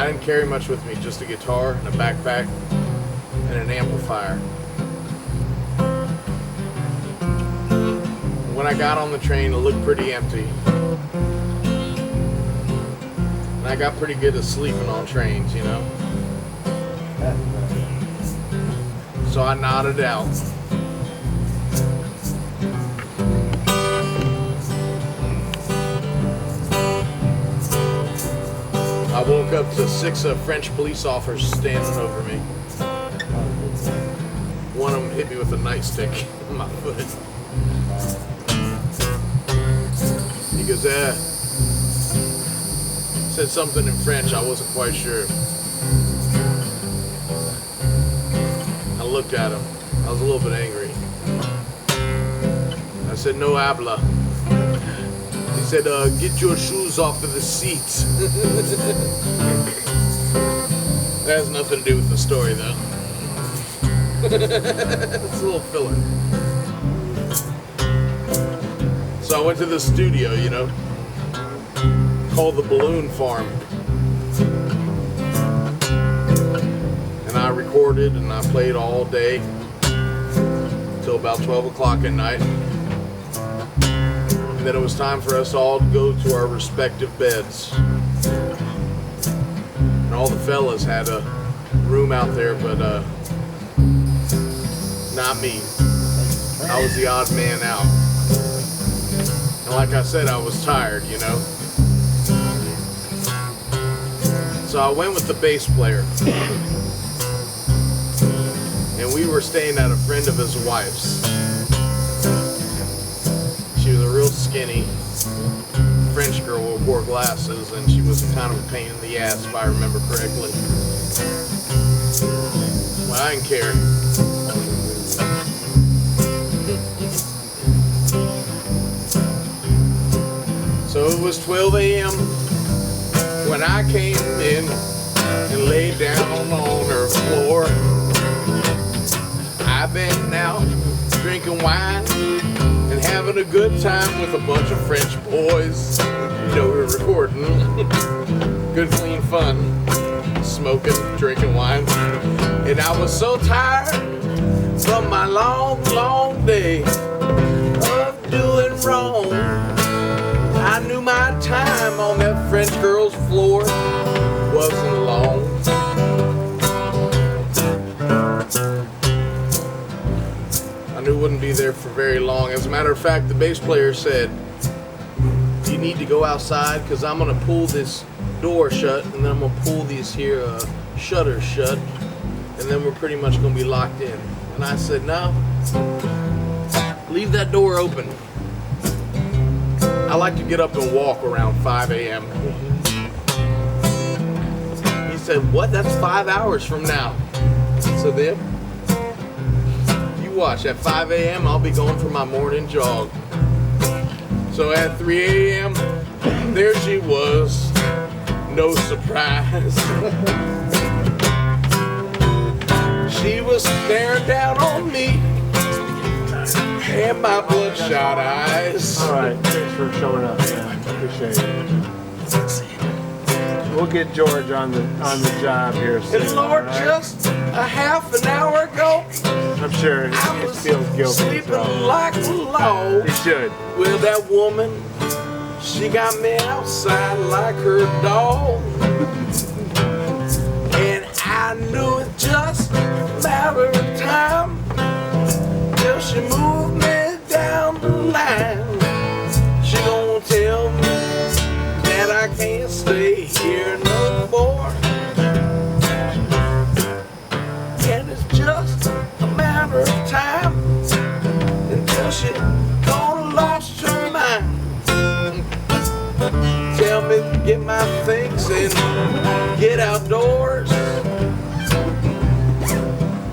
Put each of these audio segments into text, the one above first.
I didn't carry much with me, just a guitar and a backpack and an amplifier. When I got on the train, it looked pretty empty. And I got pretty good at sleeping on trains, you know. So I nodded out. I woke up to 6 French police officers standing over me. One of them hit me with a nightstick on my foot. He goes, said something in French, I wasn't quite sure. I looked at him. I was a little bit angry. I said, no habla. He said, get your shoes off of the seat. That has nothing to do with the story, though. It's a little filler. So I went to the studio, you know, called the Balloon Farm. And I recorded and I played all day till about 12 o'clock at night. And then it was time for us all to go to our respective beds. And all the fellas had a room out there, but not me. I was the odd man out. And like I said, I was tired, you know. So I went with the bass player. And we were staying at a friend of his wife's. She was a real skinny French girl who wore glasses, and she was kind of a pain in the ass, if I remember correctly. Well, I didn't care. So it was 12 a.m. when I came in and laid down on her floor. I've been out drinking wine and having a good time with a bunch of French boys. You know, we were recording. Good, clean fun. Smoking, drinking wine. And I was so tired from my long, long day of doing wrong. I knew my time on that French girl's floor wasn't long. I knew it wouldn't be there for very long. As a matter of fact, the bass player said, you need to go outside because I'm going to pull this door shut and then I'm going to pull these here shutters shut and then we're pretty much going to be locked in. And I said, no, leave that door open. I like to get up and walk around 5 a.m. He said, what? That's 5 hours from now. So then, you watch, at 5 a.m. I'll be going for my morning jog. So at 3 a.m., there she was. No surprise. She was staring down on me and my bloodshot eyes. All right, thanks for showing up, man. Appreciate it. We'll get George on the job here soon. And Lord, right? Just a half an hour ago, I'm sure he feels guilty. Sleeping like a log. He should. Well, that woman, she got me outside like her dog. And I knew it just a matter of time till she moved me down the line. She gonna tell me that I can't stay here no more. And it's just a matter of time until she gonna lost her mind. Tell me to get my things and get outdoors.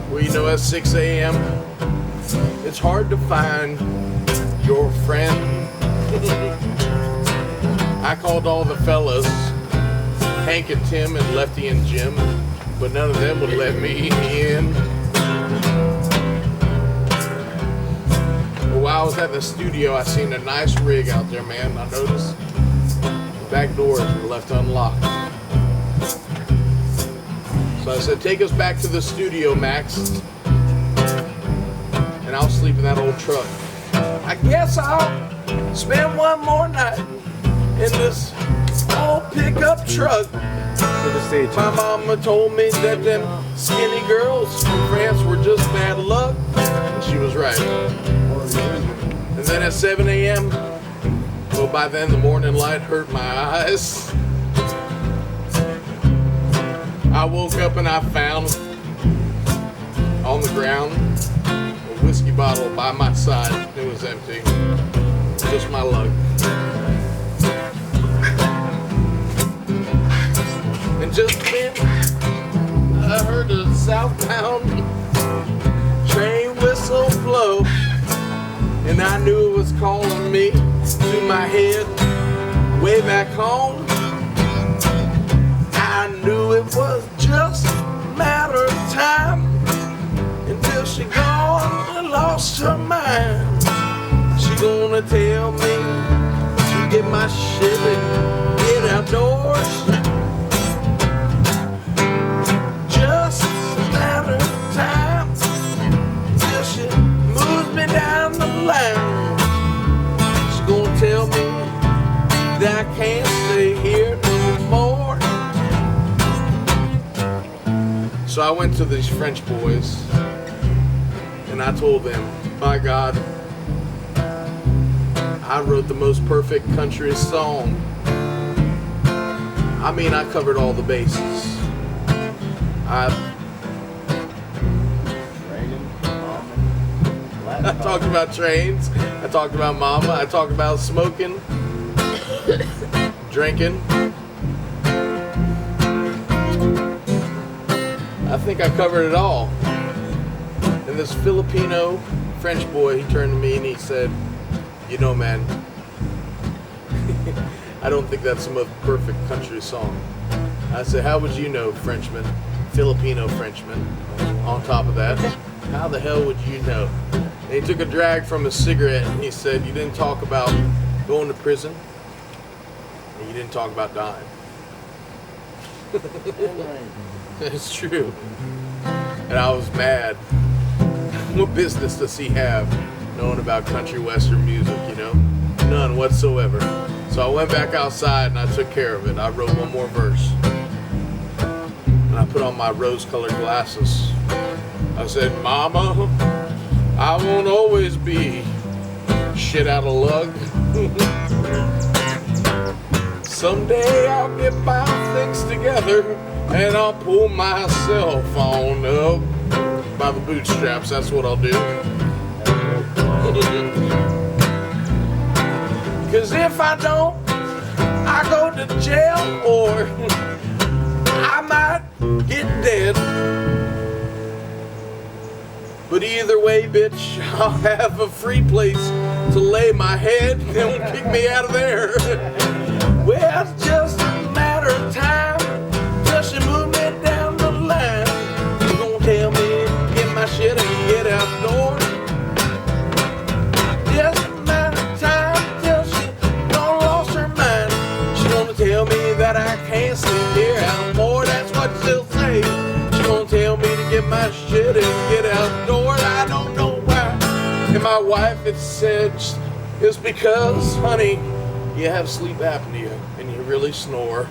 Well, you know, at 6 a.m. it's hard to find your friend. I called all the fellas, Hank and Tim and Lefty and Jim, but none of them would let me in. But while I was at the studio, I seen a nice rig out there, man. I noticed the back doors were left unlocked. So I said, take us back to the studio, Max, and I'll sleep in that old truck. I guess I'll spend one more night in this old pickup truck. Good to see you. My mama told me that them skinny girls from France were just bad luck, and she was right. And then at 7 a.m., well, by then the morning light hurt my eyes. I woke up and I found on the ground a whiskey bottle by my side. It was empty. Just my luck. And just then I heard a southbound train whistle blow, and I knew it was calling me to my head way back home. I knew it was just a matter of time until she gone and lost her mind. She gonna tell me to get my shit and get outdoors. Just a matter of time until she moves me down the line. She gonna tell me that I can't stay here no more. So I went to these French boys and I told them, my God, I wrote the most perfect country song. I mean, I covered all the bases. I talked about trains, I talked about mama, I talked about smoking, drinking. I think I covered it all. And this Filipino French boy, he turned to me and he said, you know, man, I don't think that's the most perfect country song. I said, how would you know, Frenchman, Filipino Frenchman, on top of that? How the hell would you know? And he took a drag from his cigarette and he said, you didn't talk about going to prison and you didn't talk about dying. It's true. And I was mad. What business does he have knowing about country western music, you know? None whatsoever. So I went back outside and I took care of it. I wrote one more verse. And I put on my rose-colored glasses. I said, Mama, I won't always be shit out of luck. Someday I'll get my things together and I'll pull myself on up by the bootstraps. That's what I'll do. Cause if I don't, I go to jail or I might get dead. But either way, bitch, I'll have a free place to lay my head. They won't kick me out of there. Well, it's just a matter of time till she move me down the line. She's gonna tell me to get my shit and get outdoors. Just a matter of time till she done lost her mind. She's gonna tell me that I can't stay here anymore. That's what she'll say. She's gonna tell me to get my shit and get outdoors. I don't know why. And my wife had said it's because, honey, you have sleep apnea and you really snore.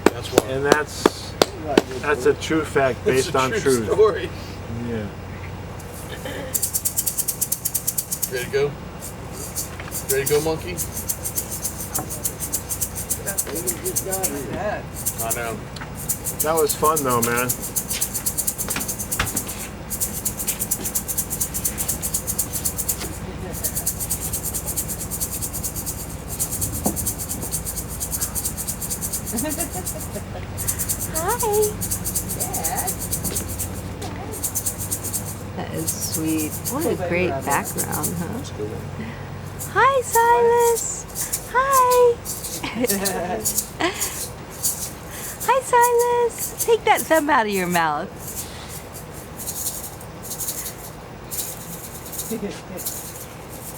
That's why. And that's a true fact based on true truth. Story. Yeah. Ready to go? Ready to go, monkey? I know. That was fun though, man. Hi. That is sweet. What a great background, huh? Hi, Silas. Hi. Hi, Silas. Take that thumb out of your mouth.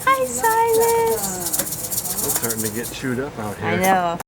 Hi, Silas. It's starting to get chewed up out here. I know.